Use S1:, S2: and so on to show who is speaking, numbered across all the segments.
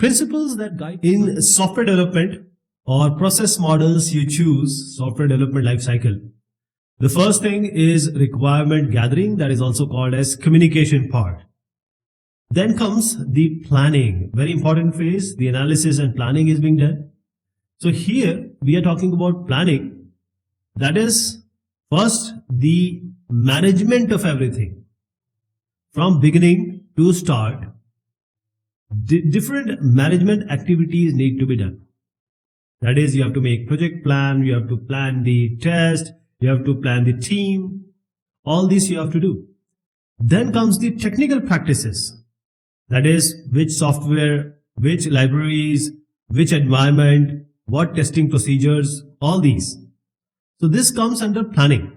S1: Principles that guide in software development or process models you choose software development lifecycle. The first thing is requirement gathering, that is also called as communication part. Then comes the planning, very important phase. The analysis and planning is being done. So here we are talking about planning. That is first the management of everything from beginning to start. Different management activities need to be done. That is, you have to make project plan, you have to plan the test, you have to plan the team. All this you have to do. Then comes the technical practices. That is, which software, which libraries, which environment, what testing procedures, all these. So this comes under planning.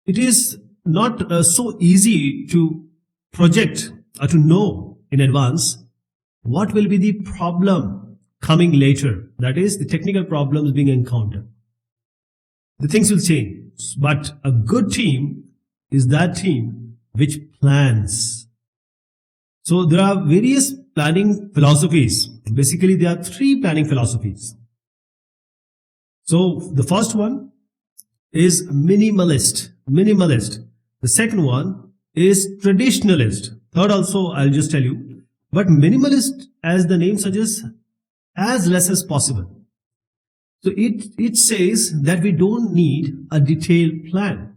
S1: It is not so easy to project or to know in advance what will be the problem coming later. That is, the technical problems being encountered. The things will change. But a good team is that team which plans. So there are various planning philosophies. Basically, there are three planning philosophies. So the first one is minimalist. The second one is traditionalist. Third also I'll just tell you. But minimalist, as the name suggests, as less as possible. So it says that we don't need a detailed plan.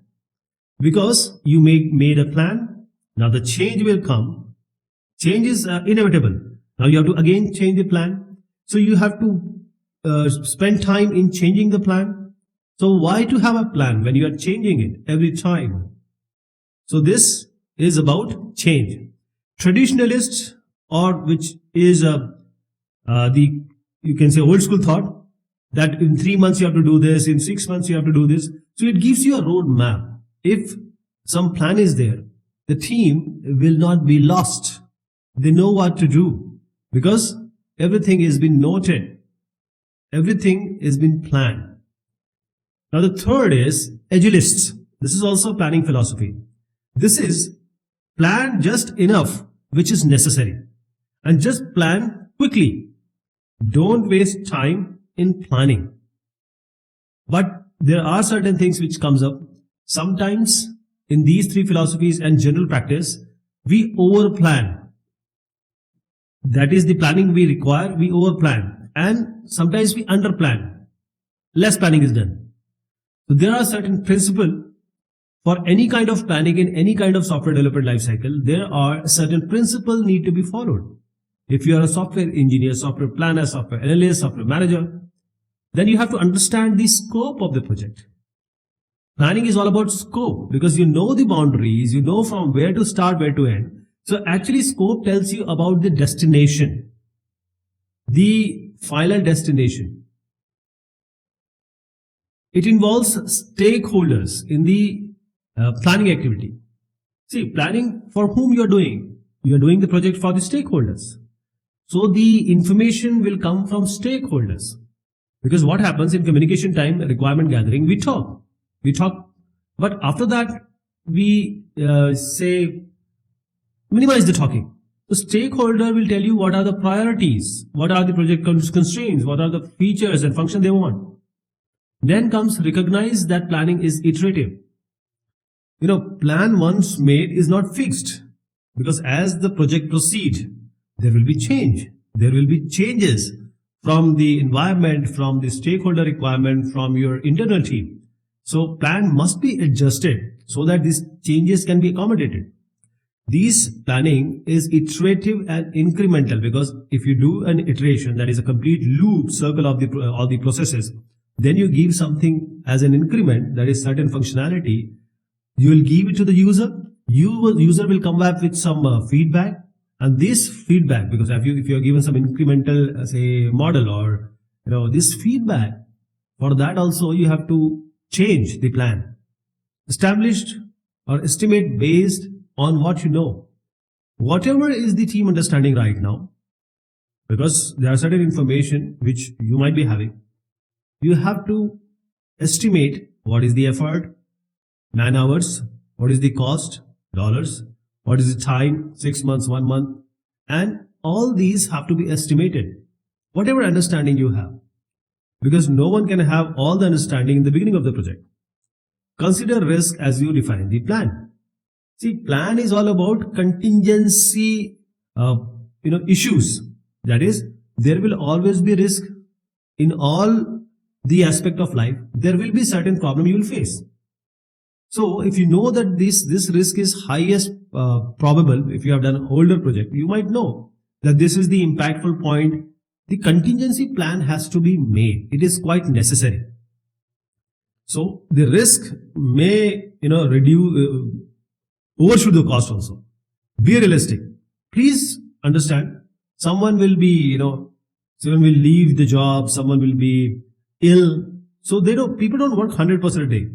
S1: Because you made a plan, now the change will come. Change is inevitable. Now you have to again change the plan. So you have to spend time in changing the plan. So why to have a plan when you are changing it every time? So this is about change. Traditionalist, or which is you can say old school thought, that in 3 months you have to do this, in 6 months you have to do this. So it gives you a roadmap. If some plan is there, the team will not be lost. They know what to do because everything has been noted. Everything has been planned. Now the third is agilists. This is also planning philosophy. This is plan just enough which is necessary and just plan quickly. Don't waste time in planning. But there are certain things which comes up. Sometimes in these three philosophies and general practice, we overplan. That is the planning we require, we overplan. And sometimes we underplan. Less planning is done. So there are certain principles for any kind of planning in any kind of software development lifecycle. There are certain principles need to be followed. If you are a software engineer, software planner, software analyst, software manager, then you have to understand the scope of the project. Planning is all about scope because you know the boundaries, you know from where to start, where to end. So actually scope tells you about the destination, the final destination. It involves stakeholders in the planning activity. See, planning for whom you are doing the project for the stakeholders. So the information will come from stakeholders. Because what happens in communication time, requirement gathering, we talk, but after that we minimize the talking. The stakeholder will tell you what are the priorities, what are the project constraints, what are the features and functions they want. Then comes recognize that planning is iterative. Plan once made is not fixed because as the project proceeds, there will be change. There will be changes from the environment, from the stakeholder requirement, from your internal team. So plan must be adjusted so that these changes can be accommodated. This planning is iterative and incremental because if you do an iteration, that is a complete loop circle of all the processes, then you give something as an increment, that is certain functionality. You will give it to the user. User will come back with some feedback, and this feedback, because if you are given some incremental say model or this feedback, for that also you have to change the plan. Established or estimate based on what you know. Whatever is the team understanding right now, because there are certain information which you might be having, you have to estimate what is the effort, man hours, what is the cost, dollars, what is the time, 6 months, 1 month, and all these have to be estimated, whatever understanding you have, because no one can have all the understanding in the beginning of the project. Consider risk as you define the plan. See, plan is all about contingency issues. That is, there will always be risk in all the aspect of life. There will be certain problem you will face. So if you know that this risk is highest probable, if you have done an older project, you might know that this is the impactful point. The contingency plan has to be made. It is quite necessary. So the risk may reduce, overshoot the cost also. Be realistic. Please understand, someone will be, someone will leave the job, someone will be ill. So people don't work 100% a day.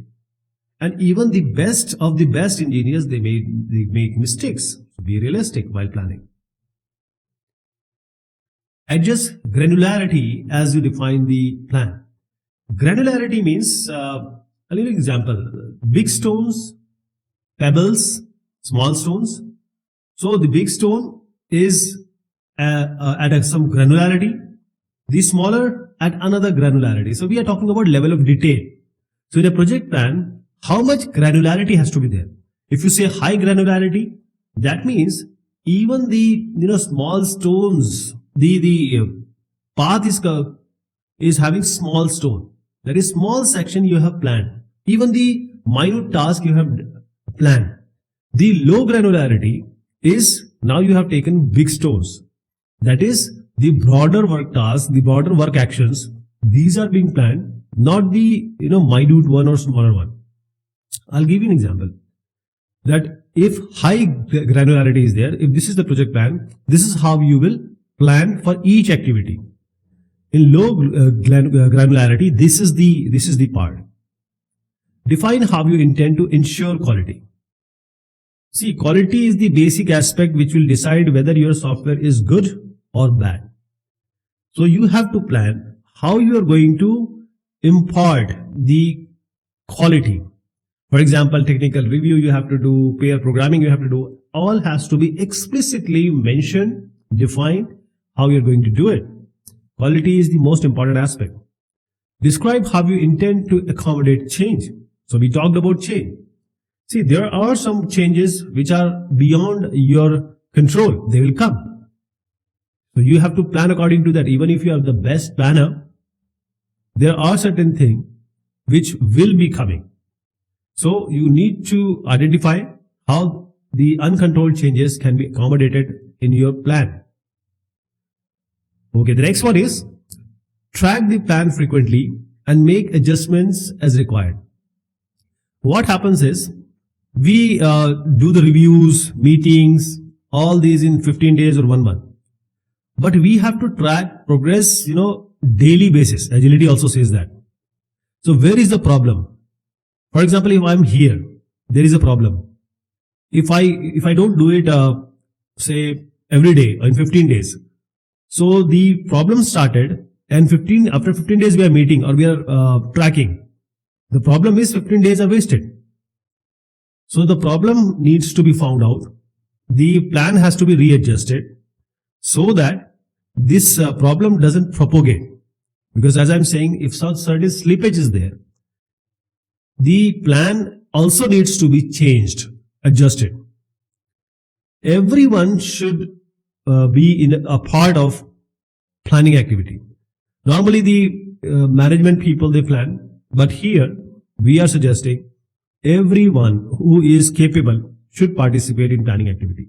S1: And even the best of the best engineers, they make mistakes. Be realistic while planning. Adjust granularity as you define the plan. Granularity means, a little example, big stones, pebbles, small stones. So the big stone is at some granularity, the smaller at another granularity. So we are talking about level of detail. So in a project plan, how much granularity has to be there? If you say high granularity, that means even the small stones, the path is having small stone. That is small section you have planned. Even the minute task you have planned. The low granularity is now you have taken big stones. That is the broader work tasks, the broader work actions. These are being planned, not the minute one or smaller one. I'll give you an example. That if high granularity is there, if this is the project plan, this is how you will plan for each activity. In low granularity, this is the part. Define how you intend to ensure quality. See, quality is the basic aspect which will decide whether your software is good or bad. So you have to plan how you are going to impart the quality. For example, technical review you have to do, pair programming you have to do, all has to be explicitly mentioned, defined, how you're going to do it. Quality is the most important aspect. Describe how you intend to accommodate change. So we talked about change. See, there are some changes which are beyond your control. They will come. So you have to plan according to that. Even if you are the best planner, there are certain things which will be coming. So you need to identify how the uncontrolled changes can be accommodated in your plan. Okay, the next one is track the plan frequently and make adjustments as required. What happens is we do the reviews, meetings, all these in 15 days or 1 month. But we have to track progress, daily basis. Agility also says that. So where is the problem? For example, if I'm here, there is a problem. If I don't do it, say every day or in 15 days, so the problem started, and after 15 days we are meeting or we are tracking. The problem is 15 days are wasted. So the problem needs to be found out. The plan has to be readjusted so that this problem doesn't propagate. Because as I'm saying, if certain slippage is there, the plan also needs to be changed, adjusted. Everyone should be in a part of planning activity. Normally the management people, they plan, but here we are suggesting everyone who is capable should participate in planning activity.